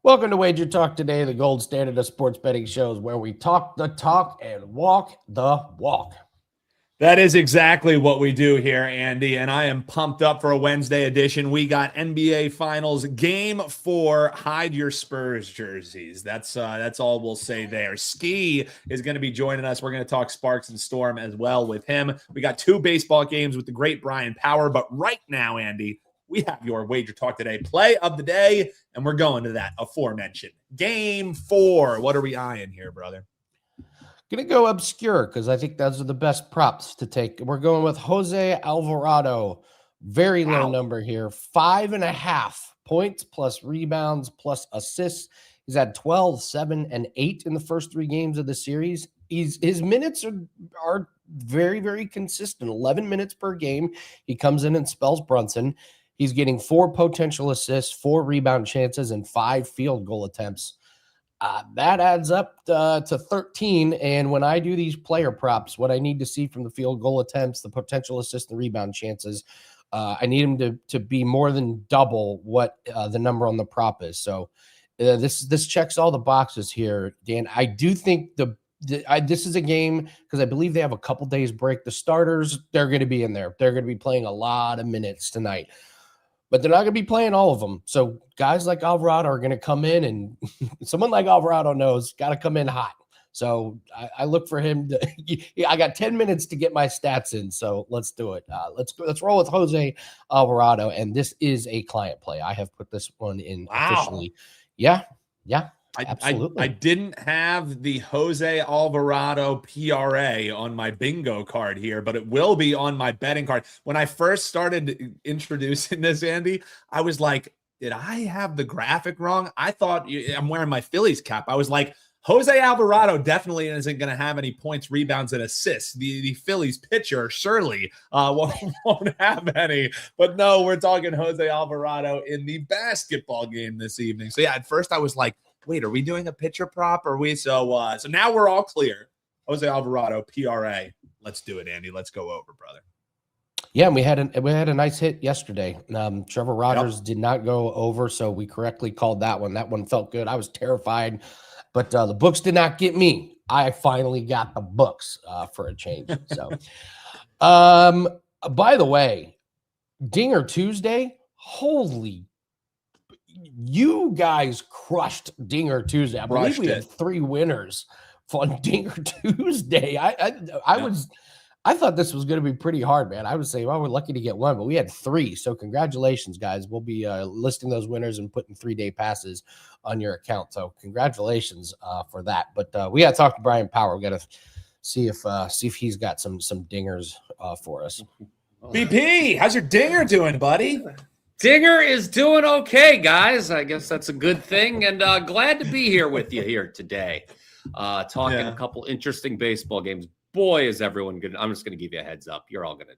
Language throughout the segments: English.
Welcome to Wager Talk Today, the gold standard of sports betting shows where we talk the talk and walk the walk. That is exactly what we do here, Andy, and I am pumped up for a Wednesday edition. We got NBA Finals Game 4. Hide your Spurs jerseys. That's all we'll say there. Skee is going to be joining us. We're going to talk Sparks and Storm as well with him. We got 2 baseball games with the great Bryan Power, but right now, Andy, we have your Wager Talk Today play of the day, and we're going to that aforementioned Game 4. What are we eyeing here, brother? Going to go obscure because I think those are the best props to take. We're going with Jose Alvarado. Very low number here. 5.5 points plus rebounds plus assists. He's had 12, 7, and 8 in the first 3 games of the series. His minutes are very, very consistent. 11 minutes per game. He comes in and spells Brunson. He's getting 4 potential assists, 4 rebound chances, and 5 field goal attempts. That adds up to 13. And when I do these player props, what I need to see from the field goal attempts, the potential assist and rebound chances, I need him to be more than double what the number on the prop is. So this checks all the boxes here, Dan. I do think this is a game because I believe they have a couple days break. The starters, they're going to be in there. They're going to be playing a lot of minutes tonight. But they're not going to be playing all of them. So guys like Alvarado are going to come in, and someone like Alvarado knows got to come in hot. So I look for him to. I got 10 minutes to get my stats in, so let's do it. Let's roll with Jose Alvarado, and this is a client play. I have put this one in officially. Yeah. Absolutely. I didn't have the Jose Alvarado PRA on my bingo card here, but it will be on my betting card. When I first started introducing this, Andy, I was like, did I have the graphic wrong? I thought I'm wearing my Phillies cap. I was like, Jose Alvarado definitely isn't going to have any points, rebounds, and assists. The Phillies pitcher surely won't have any. But no, we're talking Jose Alvarado in the basketball game this evening. So yeah, at first I was like, wait, are we doing a pitcher prop? Or are we so now we're all clear. Jose Alvarado, PRA. Let's do it, Andy. Let's go over, brother. Yeah, we had a nice hit yesterday. Trevor Rogers did not go over, so we correctly called that one. That one felt good. I was terrified, but the books did not get me. I finally got the books for a change. So, by the way, Dinger Tuesday, holy. You guys crushed Dinger Tuesday. I believe we had 3 winners on Dinger Tuesday. I thought this was going to be pretty hard, man. I would say, well, we're lucky to get 1, but we had 3. So congratulations, guys. We'll be listing those winners and putting 3-day passes on your account. So congratulations for that. But we got to talk to Bryan Power. We got to see if he's got some dingers for us. BP, how's your dinger doing, buddy? Dinger is doing okay, guys. I guess that's a good thing, and glad to be here with you here today. Talking a couple interesting baseball games. Boy, is everyone good. I'm just going to give you a heads up. You're all going to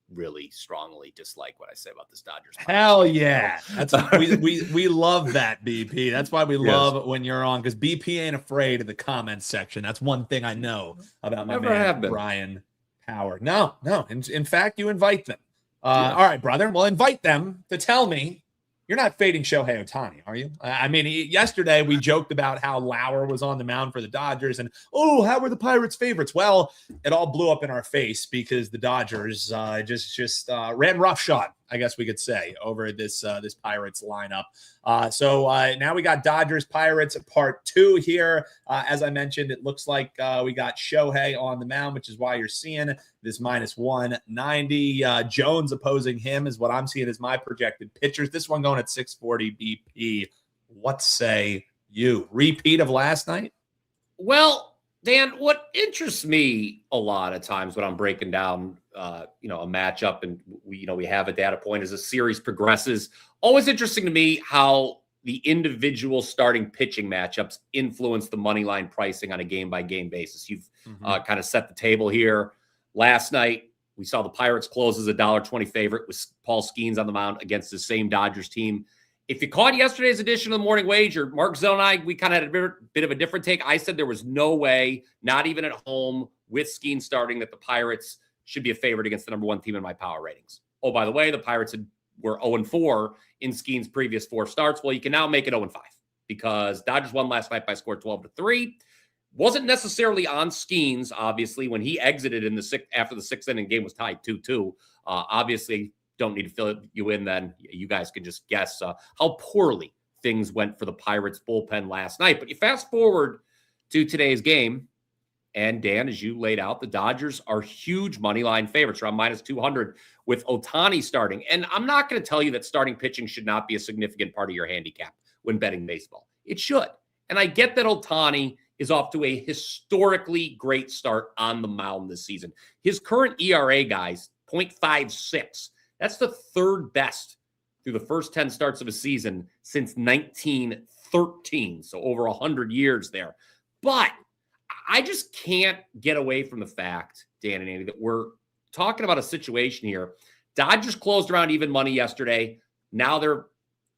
really strongly dislike what I say about this Dodgers. Hell yeah. That's we love that, BP. That's why we love when you're on, because BP ain't afraid of the comments section. That's one thing I know about my man, Bryan Power. No. In fact, you invite them. All right, brother. Well, invite them to tell me you're not fading Shohei Ohtani, are you? I mean, yesterday we joked about how Lauer was on the mound for the Dodgers and, how were the Pirates favorites? Well, it all blew up in our face because the Dodgers just ran roughshod, I guess we could say, over this Pirates lineup. So now we got Dodgers Pirates part 2 here. As I mentioned, it looks like we got Shohei on the mound, which is why you're seeing this minus 190. Jones opposing him is what I'm seeing as my projected pitchers. This one going at 640 BP. What say you? Repeat of last night? Well, Dan, what interests me a lot of times when I'm breaking down a matchup, and we have a data point as a series progresses. Always interesting to me how the individual starting pitching matchups influence the money line pricing on a game-by-game basis. You've kind of set the table here. Last night, we saw the Pirates close as a $1.20 favorite with Paul Skeens on the mound against the same Dodgers team. If you caught yesterday's edition of the Morning Wager, Mark Zell and I, we kind of had a bit of a different take. I said there was no way, not even at home with Skeens starting, that the Pirates should be a favorite against the number 1 team in my power ratings. Oh, by the way, the Pirates were 0-4 in Skeens' previous 4 starts. Well, you can now make it 0-5 because Dodgers won last night by a score 12-3. Wasn't necessarily on Skeens, obviously, when he exited in the after the sixth inning game was tied 2-2. Obviously, don't need to fill you in then. You guys can just guess how poorly things went for the Pirates bullpen last night. But you fast forward to today's game, and Dan, as you laid out, the Dodgers are huge money line favorites, around -200 with Ohtani starting. And I'm not going to tell you that starting pitching should not be a significant part of your handicap when betting baseball. It should. And I get that Ohtani is off to a historically great start on the mound this season. His current ERA, guys, 0.56. That's the third best through the first 10 starts of a season since 1913. So over 100 years there. But I just can't get away from the fact, Dan and Andy, that we're talking about a situation here. Dodgers closed around even money yesterday. Now they're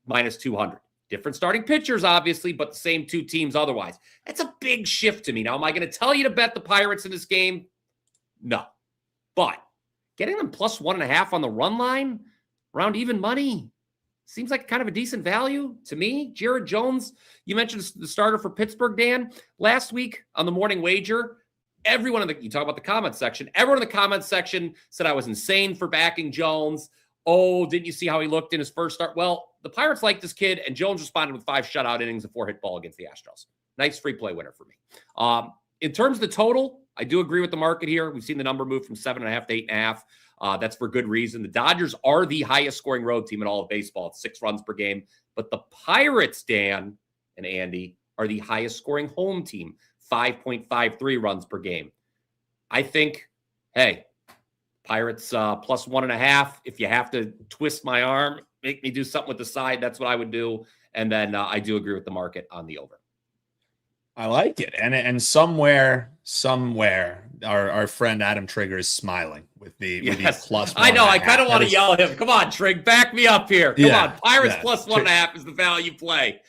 -200. Different starting pitchers, obviously, but the same two teams otherwise. That's a big shift to me. Now, am I going to tell you to bet the Pirates in this game? No. But getting them +1.5 on the run line, around even money, seems like kind of a decent value to me. Jared Jones, you mentioned the starter for Pittsburgh, Dan. Last week on the morning wager, you talk about the comments section, everyone in the comments section said I was insane for backing Jones. Oh, didn't you see how he looked in his first start? Well, the Pirates like this kid, and Jones responded with 5 shutout innings, a 4-hit ball against the Astros. Nice free play winner for me. In terms of the total, I do agree with the market here. We've seen the number move from 7.5 to 8.5. That's for good reason. The Dodgers are the highest scoring road team in all of baseball. It's 6 runs per game. But the Pirates, Dan and Andy, are the highest scoring home team, 5.53 runs per game. I think, hey, Pirates +1.5. If you have to twist my arm, make me do something with the side, that's what I would do. And then I do agree with the market on the over. I like it. And somewhere, our friend Adam Trigger is smiling with the +1.5. I know. I kind of want to yell at him. Come on, Trig, back me up here. Come on. Pirates +1.5 is the value play.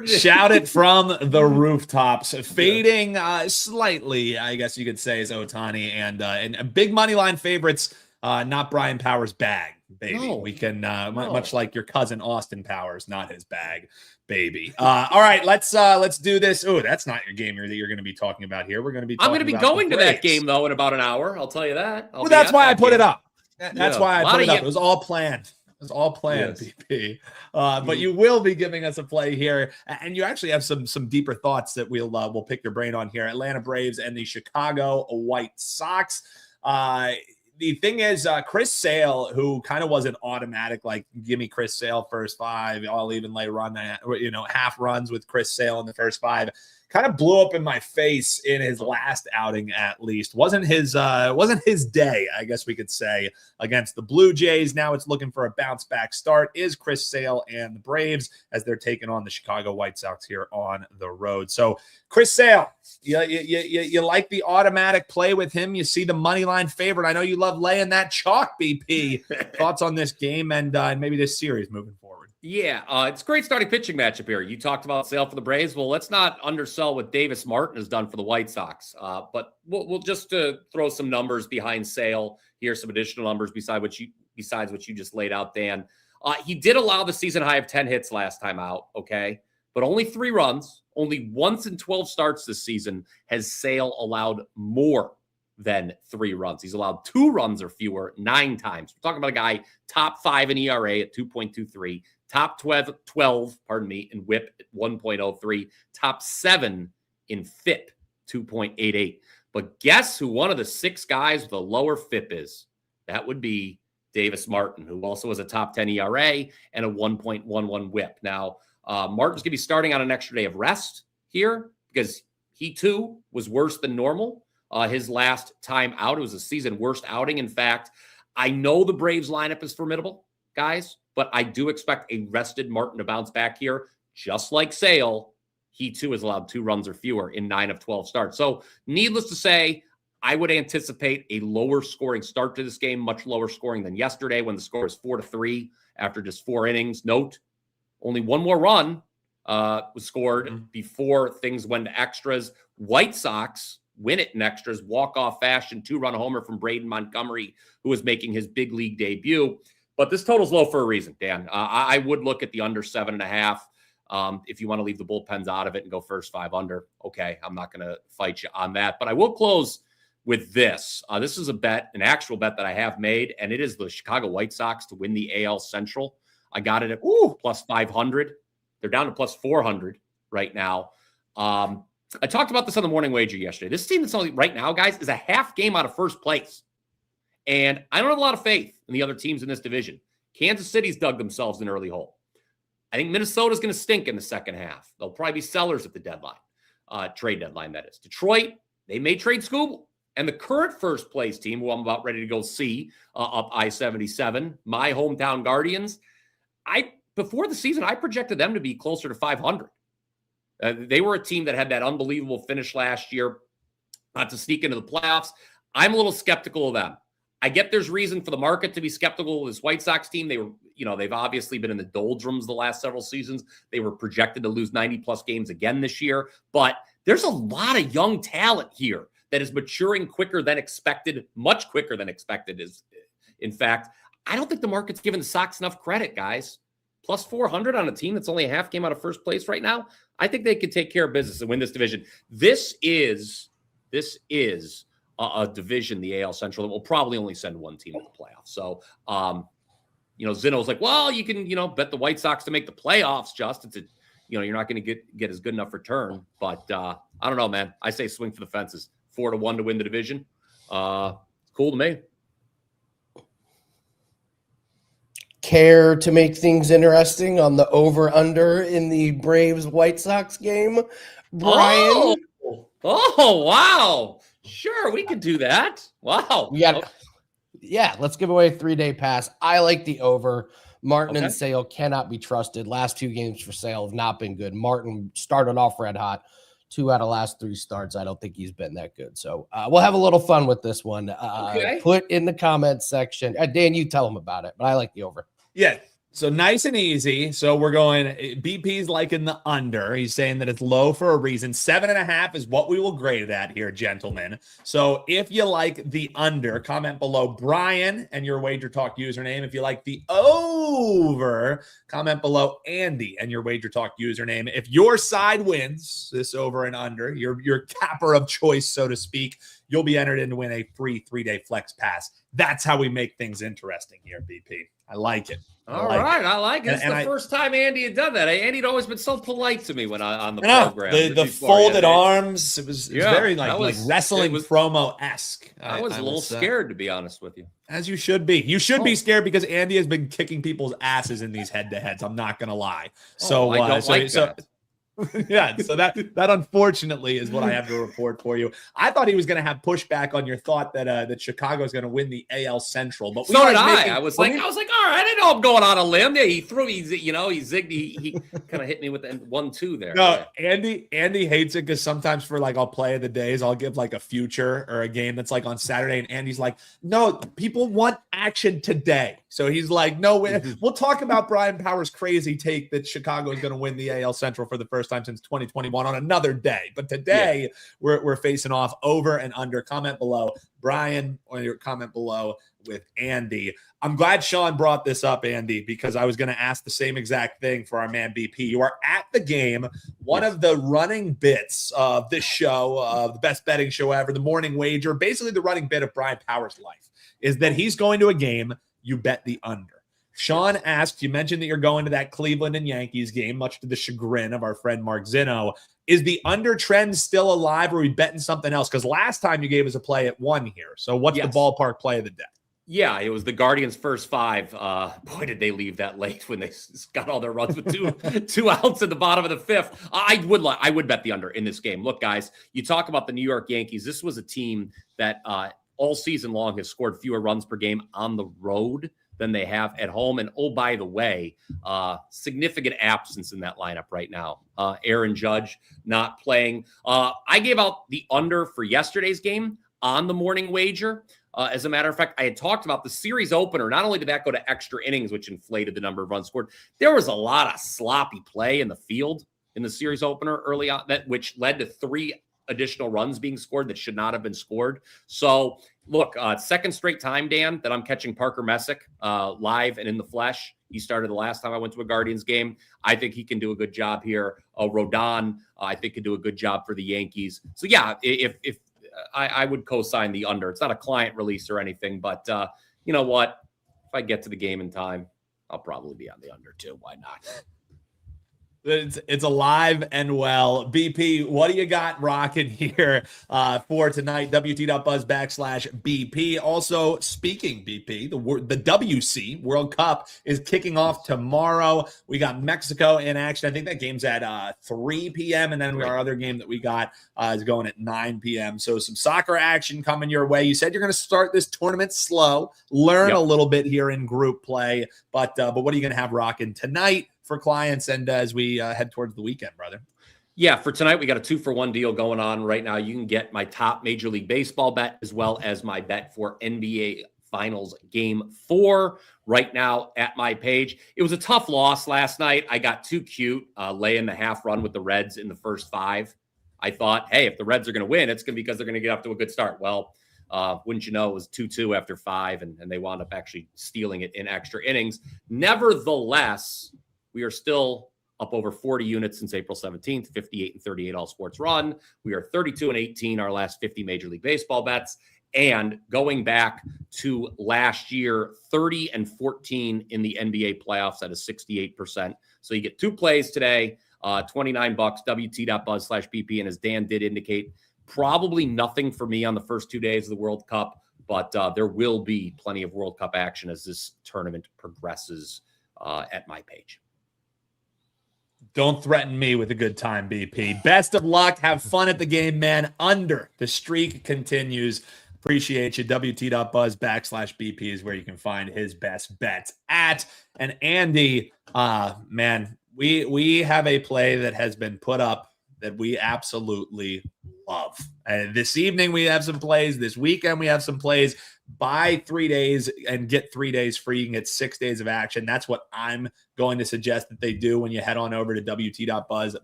Shout it from the rooftops. Fading slightly, I guess you could say, is Ohtani and big money line favorites. Not Bryan Power's bag, baby. No. We can much like your cousin Austin Powers, not his bag, baby. All right, let's do this. Oh, that's not your game that you're going to be talking about here. We're going to be. I'm going to be going to that game though in about an hour. I'll tell you that. Well, that's why I put it up. That's why I put it up. It was all planned. It was all planned, yes. PP. But you will be giving us a play here, and you actually have some deeper thoughts that we'll pick your brain on here. Atlanta Braves and the Chicago White Sox. The thing is, Chris Sale, who kind of was an automatic, like, give me Chris Sale first 5, I'll even lay half runs with Chris Sale in the first 5, kind of blew up in my face in his last outing. At least wasn't his day, I guess we could say, against the Blue Jays. Now it's looking for a bounce back start is Chris Sale and the Braves as they're taking on the Chicago White Sox here on the road. So Chris Sale, you like the automatic play with him. You see the money line favorite. I know you love laying that chalk, BP. Thoughts on this game and maybe this series moving forward? Yeah, it's a great starting pitching matchup here. You talked about Sale for the Braves. Well, let's not undersell what Davis Martin has done for the White Sox. But we'll just throw some numbers behind Sale here, some additional numbers besides what you just laid out, Dan. He did allow the season high of 10 hits last time out, okay? But only 3 runs. Only once in 12 starts this season has Sale allowed more than 3 runs. He's allowed 2 runs or fewer 9 times. We're talking about a guy top 5 in ERA at 2.23, top 12, in WHIP at 1.03, top 7 in FIP, 2.88. But guess who one of the 6 guys with a lower FIP is? That would be Davis Martin, who also has a top 10 ERA and a 1.11 WHIP. Now, Martin's going to be starting on an extra day of rest here because he too was worse than normal. His last time out, it was a season worst outing. In fact, I know the Braves lineup is formidable, guys, but I do expect a rested Martin to bounce back here. Just like Sale, he too has allowed 2 runs or fewer in 9 of 12 starts. So needless to say, I would anticipate a lower scoring start to this game, much lower scoring than yesterday when the score is 4-3 after just 4 innings. Note, only 1 more run was scored before things went to extras. White Sox win it in extras, walk-off fashion, 2-run homer from Braden Montgomery, who was making his big league debut. But this total's low for a reason, Dan. I would look at the under 7.5. If you want to leave the bullpens out of it and go first 5 under, okay, I'm not going to fight you on that. But I will close with this. This is a bet, an actual bet that I have made, and it is the Chicago White Sox to win the AL Central. I got it at plus 500. They're down to plus 400 right now. I talked about this on the morning wager yesterday. This team that's only right now, guys, is a half game out of first place. And I don't have a lot of faith in the other teams in this division. Kansas City's dug themselves an early hole. I think Minnesota's going to stink in the second half. They'll probably be sellers at the deadline, trade deadline, that is. Detroit, they may trade Scooble. And the current first place team, who I'm about ready to go see up I-77, my hometown Guardians, before the season, I projected them to be closer to 500. They were a team that had that unbelievable finish last year to sneak into the playoffs. I'm a little skeptical of them. I get there's reason for the market to be skeptical of this White Sox team. They've obviously been in the doldrums the last several seasons. They were projected to lose 90-plus games again this year. But there's a lot of young talent here that is maturing quicker than expected, much quicker than expected. In fact, I don't think the market's giving the Sox enough credit, guys. Plus 400 on a team that's only a half game out of first place right now. I think they could take care of business and win this division. This is a division, the AL Central, that will probably only send one team to the playoffs. So, Zeno's like, well, you can, bet the White Sox to make the playoffs, Justin. You're not going to get as good enough return. But I don't know, man. I say swing for the fences. 4-1 to win the division. Cool to me. Care to make things interesting on the over-under in the Braves-White Sox game, Brian? Oh, wow. Sure, we could do that. Wow. Yeah, let's give away a 3-day pass. I like the over. Martin and Sale cannot be trusted. Last 2 games for Sale have not been good. Martin started off red hot. 2 out of last 3 starts, I don't think he's been that good. So we'll have a little fun with this one. Put in the comments section. Dan, you tell them about it, but I like the over. Yeah. So nice and easy. So we're going, BP's liking the under. He's saying that it's low for a reason. 7.5 is what we will grade it at here, gentlemen. So if you like the under, comment below Brian and your WagerTalk username. If you like the over, comment below Andy and your WagerTalk username. If your side wins this over and under, your capper of choice, so to speak, you'll be entered in to win a free 3-day flex pass. That's how we make things interesting here, BP. I like it. All right, I like it. It's the first time Andy had done that. Andy'd always been so polite to me when on the program. The folded arms. It was very like wrestling promo-esque. I was a little scared, to be honest with you. As you should be. You should be scared because Andy has been kicking people's asses in these head-to-heads. I'm not going to lie. So I don't like that. Yeah, so that unfortunately is what I have to report for you. I thought he was going to have pushback on your thought that Chicago is going to win the AL Central, but so did I. I was like, all right, I didn't know I'm going on a limb. Yeah, he zigged. He kind of hit me with the 1-2 there. No, yeah. Andy hates it because sometimes for like I'll play of the days, I'll give like a future or a game that's like on Saturday, and Andy's like, no, people want action today. So he's like, no, we'll talk about Bryan Power's crazy take that Chicago is going to win the AL Central for the first time since 2021 on another day. But today we're facing off over and under. Comment below, Brian, or your comment below with Andy. I'm glad Sean brought this up, Andy, because I was going to ask the same exact thing for our man BP. You are at the game. One of the running bits of this show, the best betting show ever, the morning wager, basically the running bit of Bryan Power's life, is that he's going to a game. You bet the under. Sean asked, you mentioned that you're going to that Cleveland and Yankees game, much to the chagrin of our friend Mark Zeno. Is the under trend still alive, or are we betting something else? Because last time you gave us a play at 1 here. So what's the ballpark play of the day? Yeah, it was the Guardians' first 5. Boy, did they leave that late when they got all their runs with two outs at the bottom of the 5th. I would bet the under in this game. Look, guys, you talk about the New York Yankees. This was a team that all season long has scored fewer runs per game on the road than they have at home. And oh, by the way, significant absence in that lineup right now. Aaron Judge not playing. I gave out the under for yesterday's game on the morning wager. As a matter of fact, I had talked about the series opener. Not only did that go to extra innings, which inflated the number of runs scored, there was a lot of sloppy play in the field in the series opener early on, which led to 3 additional runs being scored that should not have been scored. So look, second straight time, Dan, that I'm catching Parker Messick live and in the flesh. He started the last time I went to a Guardians game. I think he can do a good job here. Rodon, I think, can do a good job for the Yankees. So yeah, if I would co-sign the under. It's not a client release or anything, but you know what? If I get to the game in time, I'll probably be on the under too. Why not? It's alive and well. BP, what do you got rocking here for tonight? WT.buzz/BP. Also, speaking BP, the WC World Cup is kicking off tomorrow. We got Mexico in action. I think that game's at 3 p.m. And then our other game that we got is going at 9 p.m. So some soccer action coming your way. You said you're going to start this tournament slow, learn a little bit here in group play. But what are you going to have rocking tonight for clients and as we head towards the weekend, brother? Yeah, for tonight, we got a 2-for-1 deal going on right now. You can get my top Major League Baseball bet as well as my bet for NBA Finals Game 4 right now at my page. It was a tough loss last night. I got too cute laying the half run with the Reds in the first 5. I thought, hey, if the Reds are going to win, it's going to be because they're going to get up to a good start. Well, wouldn't you know, it was 2-2 after 5, and they wound up actually stealing it in extra innings. Nevertheless, we are still up over 40 units since April 17th, 58-38 all sports run. We are 32-18 our last 50 Major League Baseball bets. And going back to last year, 30-14 in the NBA playoffs at a 68%. So you get 2 plays today, $29, WT.buzz/BP. And as Dan did indicate, probably nothing for me on the first 2 days of the World Cup, but there will be plenty of World Cup action as this tournament progresses at my page. Don't threaten me with a good time, BP. Best of luck. Have fun at the game, man. Under. The streak continues. Appreciate you. WT.buzz/BP is where you can find his best bets at. And Andy, man, we have a play that has been put up that we absolutely love. This evening we have some plays. This weekend we have some plays. Buy 3 days and get 3 days free. You can get 6 days of action. That's what I'm going to suggest that they do when you head on over to WT.buzz/AL,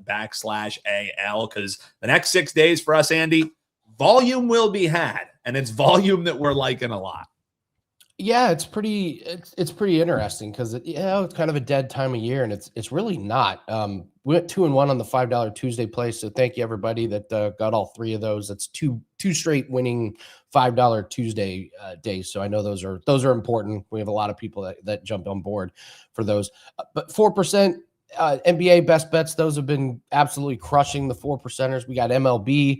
because the next 6 days for us, Andy, volume will be had, and it's volume that we're liking a lot. Yeah, it's pretty interesting because it's kind of a dead time of year, and it's really not. We went 2-1 on the $5 Tuesday play, so thank you everybody that got all 3 of those. That's two straight winning $5 Tuesday days. So I know those are important. We have a lot of people that jumped on board for those. But 4% NBA best bets, those have been absolutely crushing the 4%ers. We got MLB.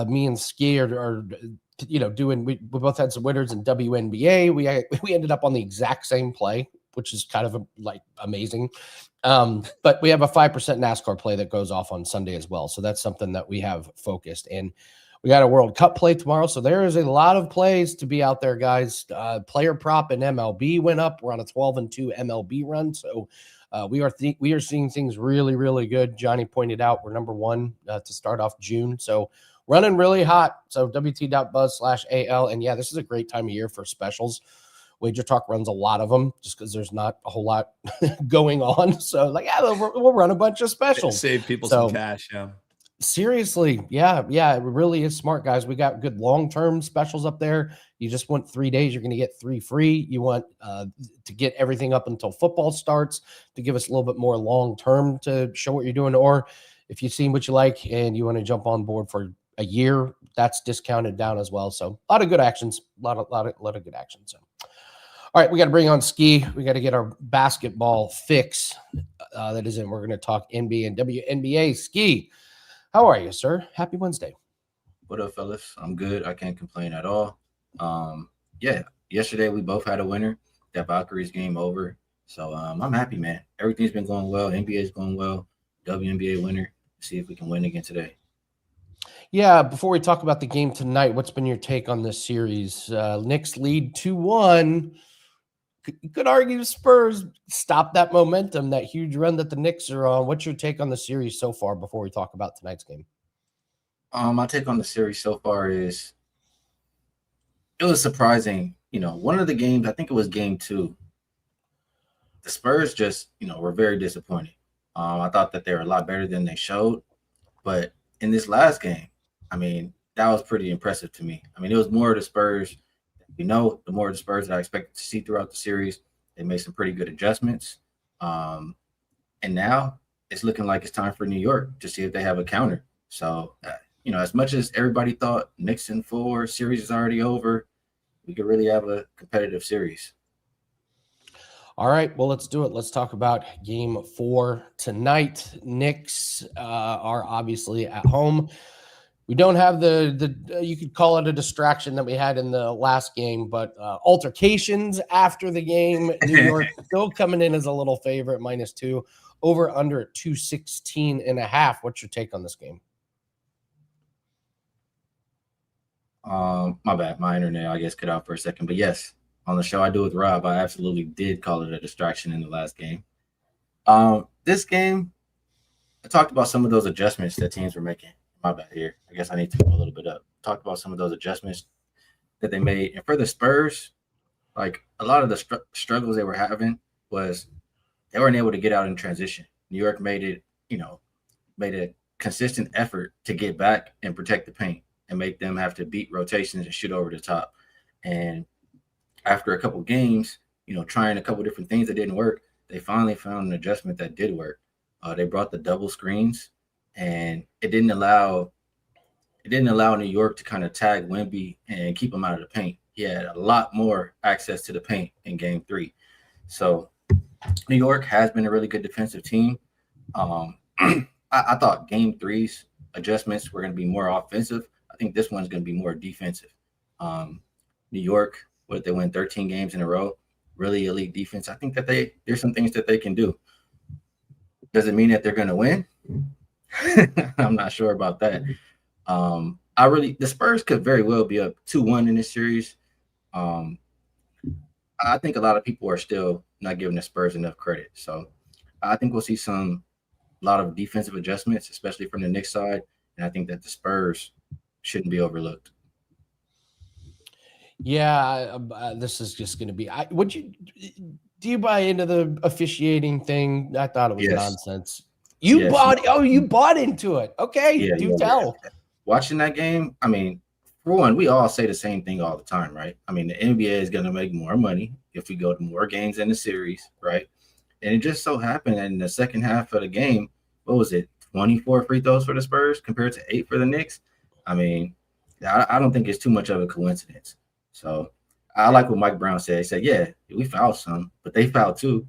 Me and Skee are doing. We both had some winners in WNBA. We ended up on the exact same play, which is kind of amazing. But we have a 5% NASCAR play that goes off on Sunday as well. So that's something that we have focused. And we got a World Cup play tomorrow. So there is a lot of plays to be out there, guys. Player prop and MLB went up. We're on a 12-2 MLB run. So we are seeing things really, really good. Johnny pointed out we're number 1 to start off June. So running really hot. So WT.buzz/AL. And yeah, this is a great time of year for specials. WagerTalk runs a lot of them just because there's not a whole lot going on. So we'll run a bunch of specials. Save people some cash. Yeah. Seriously. Yeah. It really is smart, guys. We got good long-term specials up there. You just want 3 days. You're going to get 3 free. You want to get everything up until football starts to give us a little bit more long-term to show what you're doing. Or if you've seen what you like and you want to jump on board for a year, that's discounted down as well. So a lot of good actions, a lot of good action. So, all right, we got to bring on Skee. We got to get our basketball fix. That is in. We're going to talk NBA and WNBA. Skee, how are you, sir? Happy Wednesday. What up, fellas? I'm good. I can't complain at all. Yesterday we both had a winner. That Valkyrie's game over. So I'm happy, man. Everything's been going well. NBA's going well. WNBA winner. See if we can win again today. Yeah, before we talk about the game tonight, what's been your take on this series? Knicks lead 2-1. You could argue the Spurs stopped that momentum, that huge run that the Knicks are on. What's your take on the series so far before we talk about tonight's game? My take on the series so far is it was surprising. One of the games, I think it was game 2, the Spurs just, were very disappointed. I thought that they were a lot better than they showed, but in this last game, I mean, that was pretty impressive to me. I mean, it was more of the Spurs. The more of the Spurs that I expected to see throughout the series. They made some pretty good adjustments. And now it's looking like it's time for New York to see if they have a counter. So, as much as everybody thought Knicks in 4 series is already over, we could really have a competitive series. All right, well, let's do it. Let's talk about game 4 tonight. Knicks are obviously at home. We don't have the you could call it a distraction that we had in the last game, but altercations after the game. New York still coming in as a little favorite, -2, over under at 216.5. What's your take on this game? My bad. My internet, I guess, cut out for a second. But yes, on the show I do with Rob, I absolutely did call it a distraction in the last game. This game, I talked about some of those adjustments that teams were making. My bad here. I guess I need to go a little bit up. Talked about some of those adjustments that they made. And for the Spurs, like a lot of the struggles they were having was they weren't able to get out in transition. New York made a consistent effort to get back and protect the paint and make them have to beat rotations and shoot over the top. And after a couple games, trying a couple different things that didn't work, they finally found an adjustment that did work. They brought the double screens, and it didn't allow New York to kind of tag Wemby and keep him out of the paint. He had a lot more access to the paint in game 3. So New York has been a really good defensive team. I thought game 3's adjustments were going to be more offensive. I think this one's going to be more defensive. New York, they win 13 games in a row, really elite defense. I think that there's some things that they can do. Does it mean that they're going to win? I'm not sure about that. The Spurs could very well be up 2-1 in this series. I think a lot of people are still not giving the Spurs enough credit. So I think we'll see a lot of defensive adjustments, especially from the Knicks side. And I think that the Spurs shouldn't be overlooked. Yeah, this is just going to be. Do you buy into the officiating thing? I thought it was nonsense. You bought into it. Okay, tell. Watching that game, I mean, for one, we all say the same thing all the time, right? I mean, the NBA is going to make more money if we go to more games in the series, right? And it just so happened that in the second half of the game, what was it, 24 free throws for the Spurs compared to 8 for the Knicks? I mean, I don't think it's too much of a coincidence. So I like what Mike Brown said. He said, yeah, we fouled some, but they fouled too.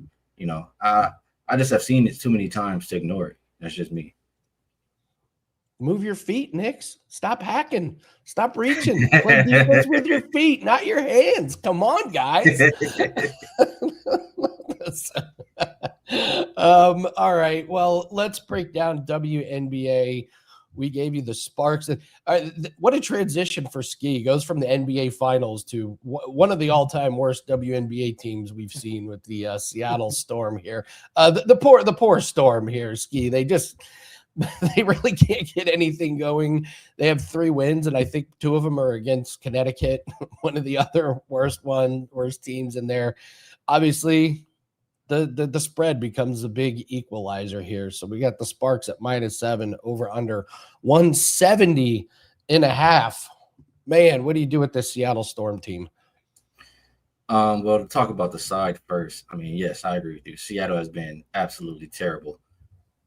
I just have seen it too many times to ignore it. That's just me. Move your feet, Knicks. Stop hacking. Stop reaching. Play defense with your feet, not your hands. Come on, guys. All right. Well, let's break down WNBA. We gave you the Sparks. What a transition for Skee. Goes from the NBA Finals to one of the all-time worst WNBA teams we've seen with the Seattle Storm here. The poor Storm here, Skee. They really can't get anything going. They have 3 wins, and I think 2 of them are against Connecticut, one of the other worst teams in there. Obviously, the spread becomes a big equalizer here. So we got the Sparks at -7, over under 170.5. Man, what do you do with this Seattle Storm team? Well, to talk about the side first, I mean, yes, I agree with you. Seattle has been absolutely terrible,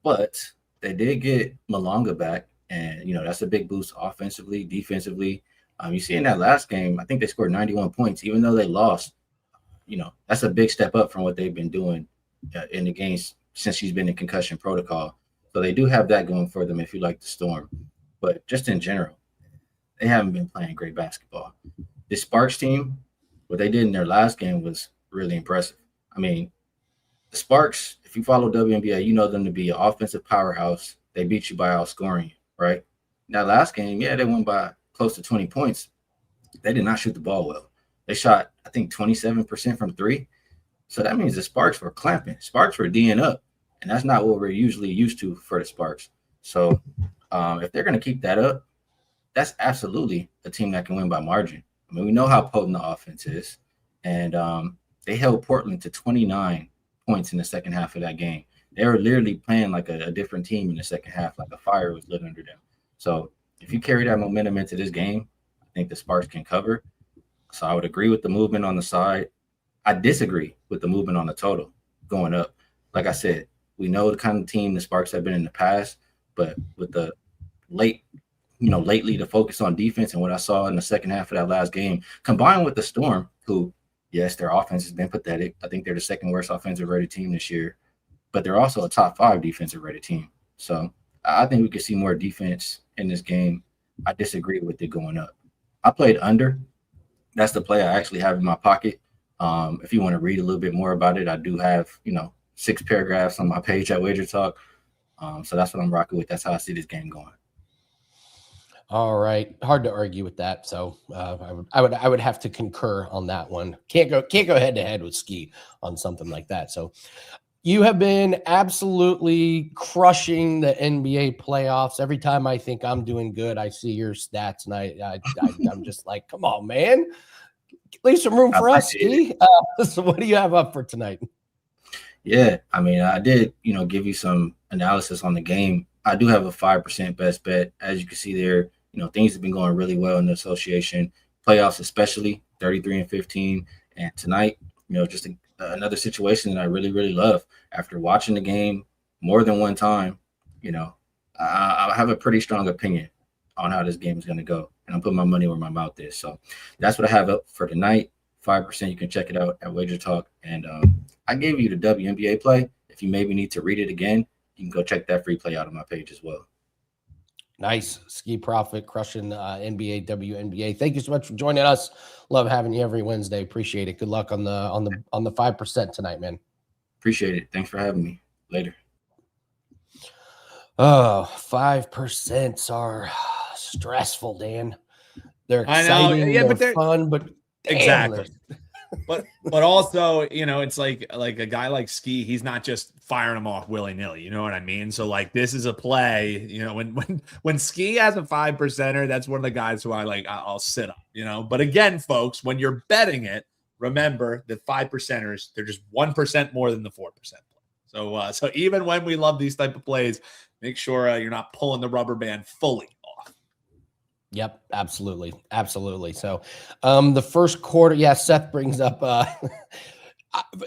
but they did get Malonga back, and that's a big boost offensively, defensively. You see in that last game, I think they scored 91 points, even though they lost. That's a big step up from what they've been doing in the games since she's been in concussion protocol. So they do have that going for them if you like the Storm. But just in general, they haven't been playing great basketball. This Sparks team, what they did in their last game was really impressive. I mean, the Sparks, if you follow WNBA, you know them to be an offensive powerhouse. They beat you by outscoring you, right? Now, last game, they won by close to 20 points. They did not shoot the ball well. They shot, I think, 27% from 3. So that means the Sparks were clamping. Sparks were D'ing up, and that's not what we're usually used to for the Sparks. So if they're going to keep that up, that's absolutely a team that can win by margin. I mean, we know how potent the offense is, and they held Portland to 29 points in the second half of that game. They were literally playing like a different team in the second half, like a fire was lit under them. So if you carry that momentum into this game, I think the Sparks can cover. So I would agree with the movement on the side. I disagree with the movement on the total going up. Like I said, we know the kind of team the Sparks have been in the past, but with the lately the focus on defense and what I saw in the second half of that last game, combined with the Storm, who, yes, their offense has been pathetic. I think they're the second worst offensive rated team this year, but they're also a top 5 defensive rated team. So I think we could see more defense in this game. I disagree with it going up. I played under. That's the play I actually have in my pocket. If you want to read a little bit more about it, I do have, 6 paragraphs on my page at WagerTalk. So that's what I'm rocking with. That's how I see this game going. All right, hard to argue with that. So I would have to concur on that one. Can't go head to head with Skee on something like that. So you have been absolutely crushing the NBA playoffs. Every time I think I'm doing good, I see your stats, and I'm just like, come on, man, leave some room for us, Skee. So what do you have up for tonight? Yeah, I mean, I did, give you some analysis on the game. I do have a 5% best bet. As you can see there, things have been going really well in the association, playoffs especially, 33-15. And tonight, just another situation that I really, really love. After watching the game more than one time, I have a pretty strong opinion on how this game is going to go. And I'm putting my money where my mouth is. So that's what I have up for tonight. 5%. You can check it out at WagerTalk. And I gave you the WNBA play. If you maybe need to read it again, you can go check that free play out on my page as well. Nice. Skee Profit crushing NBA, WNBA. Thank you so much for joining us. Love having you every Wednesday. Appreciate it. Good luck on the 5% tonight, man. Appreciate it. Thanks for having me. Later. Oh, 5% are stressful, Dan. They're exciting, but they're fun, but exactly. But also, it's like a guy like Skee, he's not just firing them off willy-nilly, you know what I mean? So like this is a play, when Skee has a 5%er, that's one of the guys who I'll sit up, But again, folks, when you're betting it, remember that 5%ers, they're just 1% more than the 4% play. So even when we love these type of plays, make sure you're not pulling the rubber band fully off. Yep, absolutely. Absolutely. So the first quarter, yeah, Seth brings up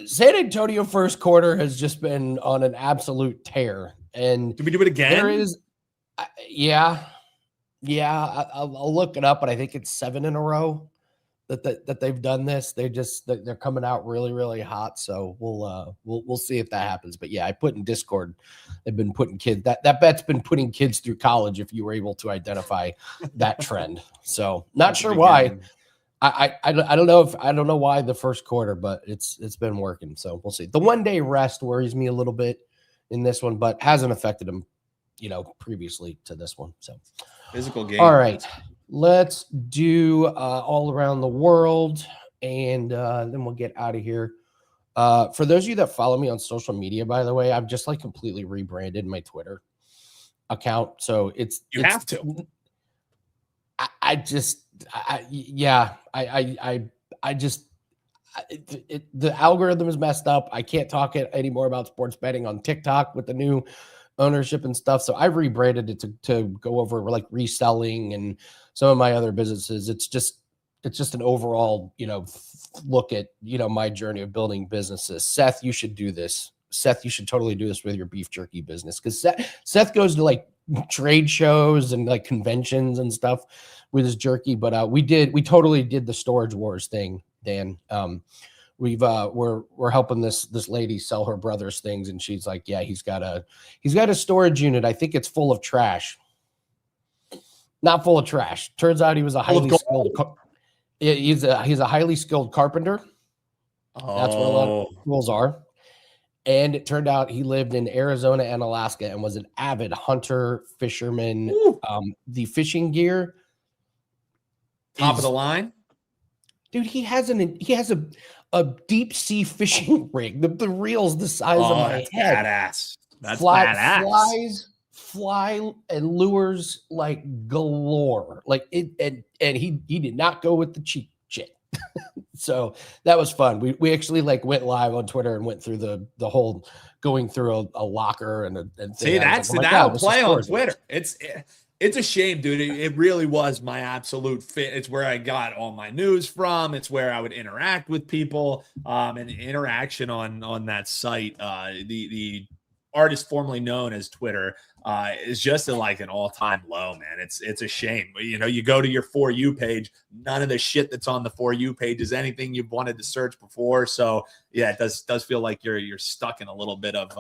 San Antonio first quarter has just been on an absolute tear. And do we do it again? There is, yeah, I'll look it up, but I think it's 7 in a row that they've done this. They're coming out really, really hot. So we'll see if that happens. But yeah, I put in Discord, they've been putting kids, that bet's been putting kids through college, if you were able to identify that trend. So not sure why. I don't know why the first quarter, but it's been working. So we'll see. The 1 day rest worries me a little bit in this one, but hasn't affected them, previously to this one. So physical game. All right. Let's do all around the world, and then we'll get out of here. For those of you that follow me on social media, by the way, I've just completely rebranded my Twitter account. So you have to. The algorithm is messed up. I can't talk anymore about sports betting on TikTok with the new ownership and stuff. So I've rebranded it to go over reselling and some of my other businesses. It's just an overall, look at, my journey of building businesses. Seth, you should do this. Seth, you should totally do this with your beef jerky business. Cause Seth goes to trade shows and conventions and stuff with his jerky. But we totally did the storage wars thing, Dan. We're helping this lady sell her brother's things, and she's like, yeah, he's got a storage unit. I think it's full of trash. Not full of trash. Turns out he was a highly skilled. He's a highly skilled carpenter. That's what a lot of tools are. And it turned out he lived in Arizona and Alaska and was an avid hunter, fisherman. The fishing gear, top of the line, dude. He has a deep sea fishing rig. The reel's the size of my head. Badass. That's badass. Fly and lures galore. And he did not go with the cheap shit. So that was fun. We actually went live on Twitter and went through the whole going through a locker and see, that's the now play on Twitter. It's a shame, dude. It really was my absolute fit. It's where I got all my news from. It's where I would interact with people. And interaction on that site, the artist formerly known as Twitter, is just like an all-time low, man. It's a shame. You know, you go to your For You page, none of the shit that's on the For You page is anything you've wanted to search before. So yeah, it does feel like you're stuck in a little bit of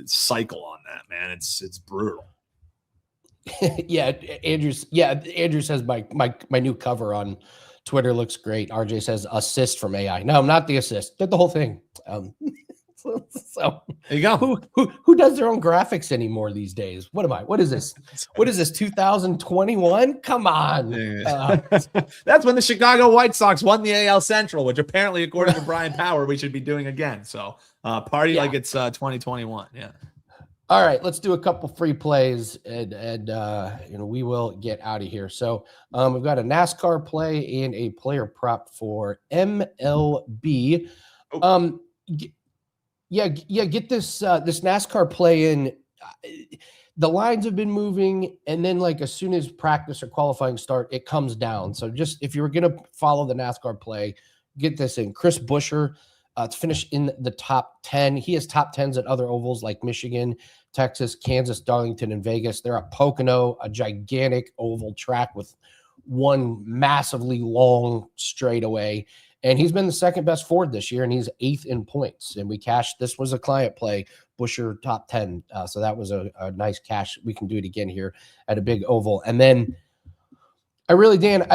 cycle on that, man. It's brutal. Andrew says my new cover on Twitter looks great. RJ says assist from AI. No, not the assist. Did the whole thing. So there you go. Who does their own graphics anymore these days? What is this? What is this? 2021? Come on. That's when the Chicago White Sox won the AL Central, which apparently, according to Bryan Power, we should be doing again. So party like it's 2021. Yeah. All right, let's do a couple free plays and we will get out of here. So we've got a NASCAR play and a player prop for MLB. Get this this NASCAR play in. The lines have been moving, and then like as soon as practice or qualifying start, it comes down. So just if you were going to follow the NASCAR play, get this in. Chris Buescher to finish in the top 10. He has top 10s at other ovals like Michigan, Texas, Kansas, Darlington, and Vegas. They're at Pocono, a gigantic oval track with one massively long straightaway. And he's been the second best Ford this year, and he's 8th in points. And we cashed. This was a client play, Buescher top 10. So that was a nice cash. We can do it again here at a big oval. And then Dan,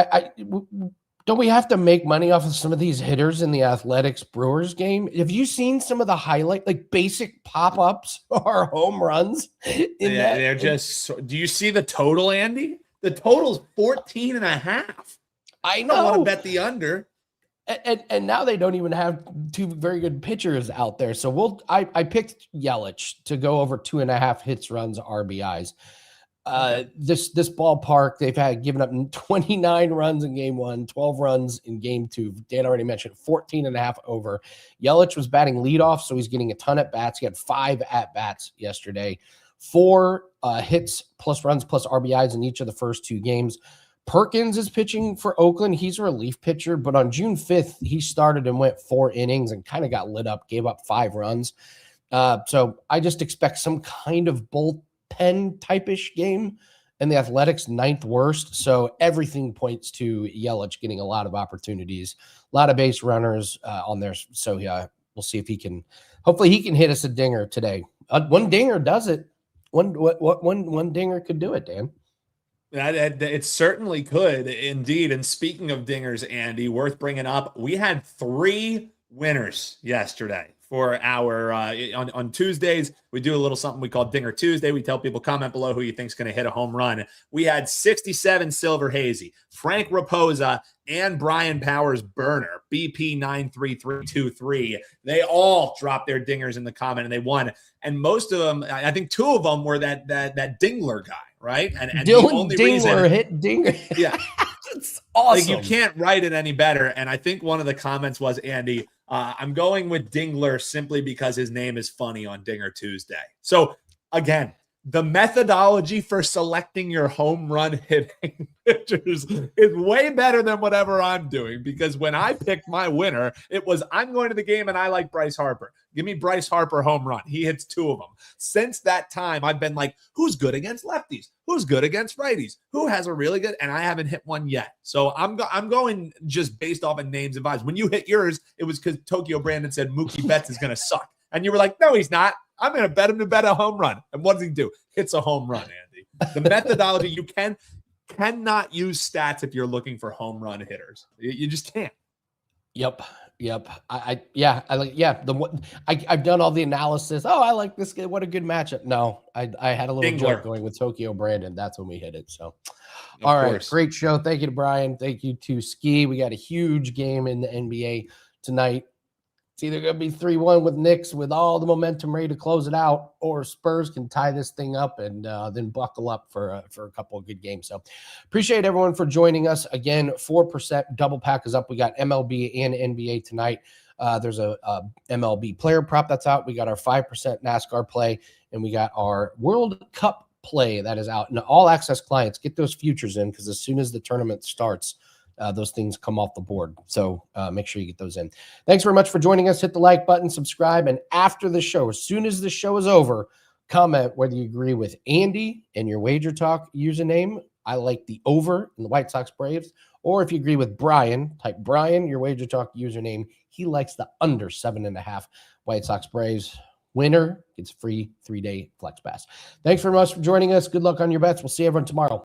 don't we have to make money off of some of these hitters in the Athletics Brewers game? Have you seen some of the highlight, like basic pop-ups or home runs? They're just. Do you see the total, Andy? The total's 14.5. I know. I want to bet the under. And now they don't even have two very good pitchers out there. So I picked Yelich to go over 2.5 hits, runs, RBIs. This ballpark, they've given up 29 runs in game 1, 12 runs in game 2. Dan already mentioned 14.5 over. Yelich was batting leadoff, so he's getting a ton at bats. He had 5 at bats yesterday, 4 hits plus runs plus RBIs in each of the first 2 games. Perkins is pitching for Oakland. He's a relief pitcher, but on June 5th, he started and went 4 innings and kind of got lit up, gave up 5 runs. So I just expect some kind of bullpen type-ish game, and the Athletics 9th worst. So everything points to Yelich getting a lot of opportunities, a lot of base runners on there. So yeah, we'll see if he can. Hopefully, he can hit us a dinger today. One dinger does it. One dinger could do it, Dan. It certainly could, indeed. And speaking of dingers, Andy, worth bringing up, we had 3 winners yesterday for our on Tuesdays. We do a little something we call Dinger Tuesday. We tell people comment below who you think's going to hit a home run. We had 67 Silver Hazy, Frank Raposa, and Bryan Power's burner, BP 93323. They all dropped their dingers in the comment and they won. And most of them, I think 2 of them were that Dingler guy, right? And Dylan the only Dingler hit dinger. Yeah. It's awesome. Like, you can't write it any better. And I think one of the comments was, Andy, I'm going with Dingler simply because his name is funny on Dinger Tuesday. So again, the methodology for selecting your home run hitting pitchers is way better than whatever I'm doing, because when I picked my winner, it was, I'm going to the game and I like Bryce Harper. Give me Bryce Harper home run. He hits 2 of them. Since that time, I've been like, who's good against lefties? Who's good against righties? Who has a really good? And I haven't hit one yet. So I'm going just based off of names and vibes. When you hit yours, it was because Tokyo Brandon said Mookie Betts is going to suck. And you were like, no, he's not. I'm going to bet him to bet a home run. And what does he do? Hits a home run, Andy. The methodology, you cannot use stats if you're looking for home run hitters. You just can't. Yep. I've done all the analysis. Oh, I like this. What a good matchup. No, I had a little joke going with Tokyo Brandon. That's when we hit it. So, all right. Great show. Thank you to Bryan. Thank you to Skee. We got a huge game in the NBA tonight. It's either going to be 3-1 with Knicks with all the momentum ready to close it out, or Spurs can tie this thing up and then buckle up for a couple of good games. So appreciate everyone for joining us. Again, 4% double pack is up. We got MLB and NBA tonight. There's a MLB player prop that's out. We got our 5% NASCAR play, and we got our World Cup play that is out. And all access clients, get those futures in, because as soon as the tournament starts, those things come off the board. So make sure you get those in. Thanks very much for joining us. Hit the like button, subscribe, and after the show, as soon as the show is over, comment whether you agree with Andy and your Wager Talk username. I like the over in the White Sox Braves. Or if you agree with Brian, type Brian, your Wager Talk username. He likes the under 7.5 White Sox Braves. Winner gets free 3-day flex pass. Thanks very much for joining us. Good luck on your bets. We'll see everyone tomorrow.